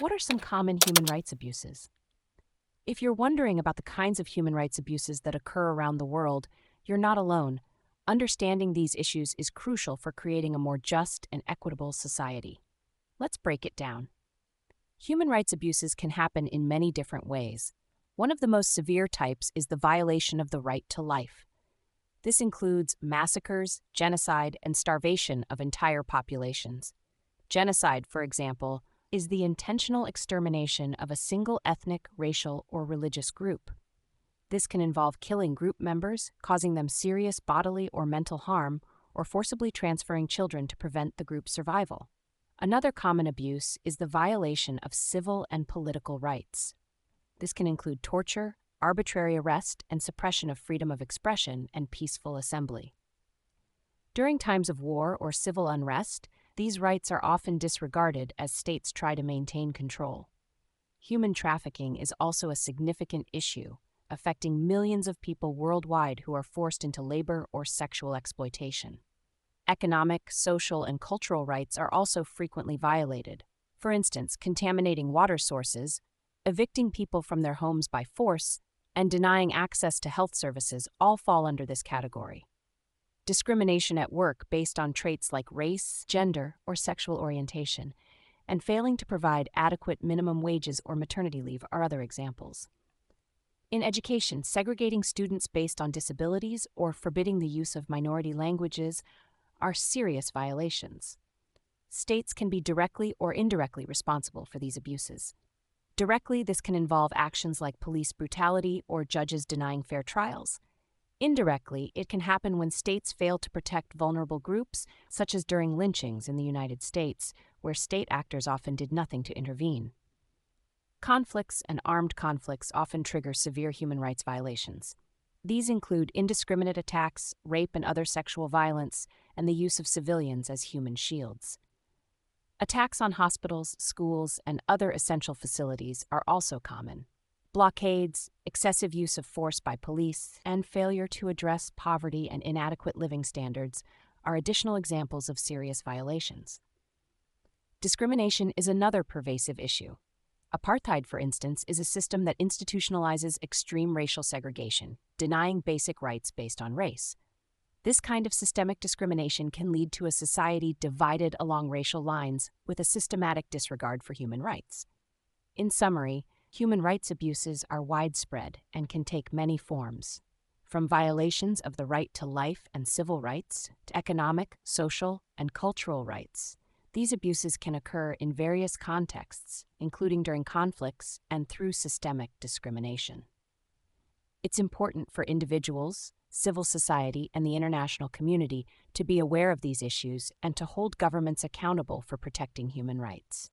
What are some common human rights abuses? If you're wondering about the kinds of human rights abuses that occur around the world, you're not alone. Understanding these issues is crucial for creating a more just and equitable society. Let's break it down. Human rights abuses can happen in many different ways. One of the most severe types is the violation of the right to life. This includes massacres, genocide, and starvation of entire populations. Genocide, for example, is the intentional extermination of a single ethnic, racial, or religious group. This can involve killing group members, causing them serious bodily or mental harm, or forcibly transferring children to prevent the group's survival. Another common abuse is the violation of civil and political rights. This can include torture, arbitrary arrest, and suppression of freedom of expression and peaceful assembly. During times of war or civil unrest, these rights are often disregarded as states try to maintain control. Human trafficking is also a significant issue, affecting millions of people worldwide who are forced into labor or sexual exploitation. Economic, social, and cultural rights are also frequently violated. For instance, contaminating water sources, evicting people from their homes by force, and denying access to health services all fall under this category. Discrimination at work based on traits like race, gender, or sexual orientation, and failing to provide adequate minimum wages or maternity leave are other examples. In education, segregating students based on disabilities or forbidding the use of minority languages are serious violations. States can be directly or indirectly responsible for these abuses. Directly, this can involve actions like police brutality or judges denying fair trials. Indirectly, it can happen when states fail to protect vulnerable groups, such as during lynchings in the United States, where state actors often did nothing to intervene. Conflicts and armed conflicts often trigger severe human rights violations. These include indiscriminate attacks, rape and other sexual violence, and the use of civilians as human shields. Attacks on hospitals, schools, and other essential facilities are also common. Blockades, excessive use of force by police, and failure to address poverty and inadequate living standards are additional examples of serious violations. Discrimination is another pervasive issue. Apartheid, for instance, is a system that institutionalizes extreme racial segregation, denying basic rights based on race. This kind of systemic discrimination can lead to a society divided along racial lines with a systematic disregard for human rights. In summary, human rights abuses are widespread and can take many forms, from violations of the right to life and civil rights to economic, social, and cultural rights. These abuses can occur in various contexts, including during conflicts and through systemic discrimination. It's important for individuals, civil society, and the international community to be aware of these issues and to hold governments accountable for protecting human rights.